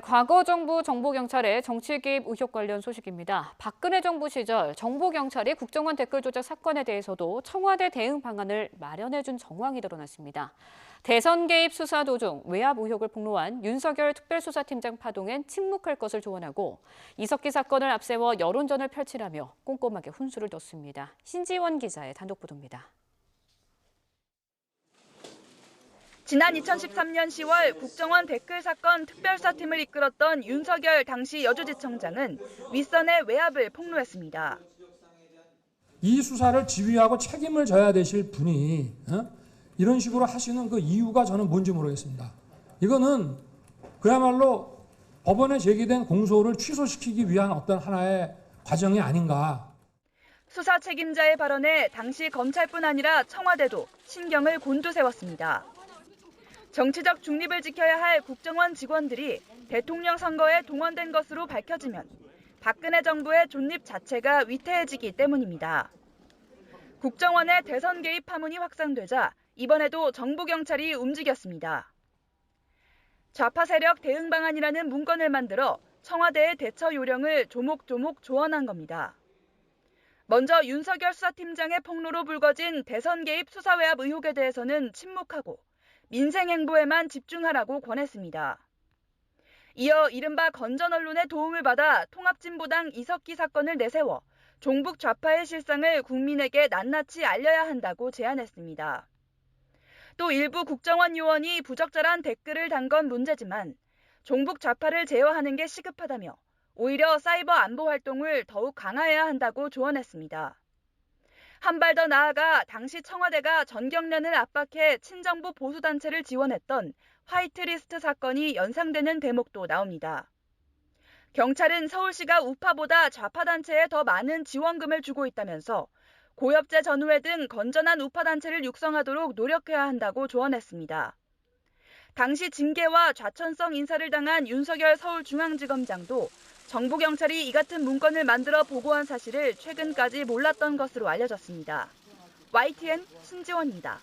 과거 정부 정보경찰의 정치 개입 의혹 관련 소식입니다. 박근혜 정부 시절 정보경찰이 국정원 댓글 조작 사건에 대해서도 청와대 대응 방안을 마련해준 정황이 드러났습니다. 대선 개입 수사 도중 외압 의혹을 폭로한 윤석열 특별수사팀장 파동엔 침묵할 것을 조언하고 이석기 사건을 앞세워 여론전을 펼치라며 꼼꼼하게 훈수를 뒀습니다. 신지원 기자의 단독 보도입니다. 지난 2013년 10월 국정원 댓글 사건 특별사팀을 이끌었던 윤석열 당시 여주지청장은 윗선의 외압을 폭로했습니다. 이 수사를 지휘하고 책임을 져야 되실 분이 이런 식으로 하시는 그 이유가 저는 뭔지 모르겠습니다. 이거는 그야말로 법원에 제기된 공소를 취소시키기 위한 어떤 하나의 과정이 아닌가. 수사 책임자의 발언에 당시 검찰뿐 아니라 청와대도 신경을 곤두세웠습니다. 정치적 중립을 지켜야 할 국정원 직원들이 대통령 선거에 동원된 것으로 밝혀지면 박근혜 정부의 존립 자체가 위태해지기 때문입니다. 국정원의 대선 개입 파문이 확산되자 이번에도 정보경찰이 움직였습니다. 좌파 세력 대응 방안이라는 문건을 만들어 청와대의 대처 요령을 조목조목 조언한 겁니다. 먼저 윤석열 수사팀장의 폭로로 불거진 대선 개입 수사 외압 의혹에 대해서는 침묵하고 민생 행보에만 집중하라고 권했습니다. 이어 이른바 건전 언론의 도움을 받아 통합진보당 이석기 사건을 내세워 종북 좌파의 실상을 국민에게 낱낱이 알려야 한다고 제안했습니다. 또 일부 국정원 요원이 부적절한 댓글을 단 건 문제지만 종북 좌파를 제어하는 게 시급하다며 오히려 사이버 안보 활동을 더욱 강화해야 한다고 조언했습니다. 한 발 더 나아가 당시 청와대가 전경련을 압박해 친정부 보수단체를 지원했던 화이트리스트 사건이 연상되는 대목도 나옵니다. 경찰은 서울시가 우파보다 좌파 단체에 더 많은 지원금을 주고 있다면서 고엽제 전우회 등 건전한 우파단체를 육성하도록 노력해야 한다고 조언했습니다. 당시 징계와 좌천성 인사를 당한 윤석열 서울중앙지검장도 정보경찰이 이 같은 문건을 만들어 보고한 사실을 최근까지 몰랐던 것으로 알려졌습니다. YTN 신지원입니다.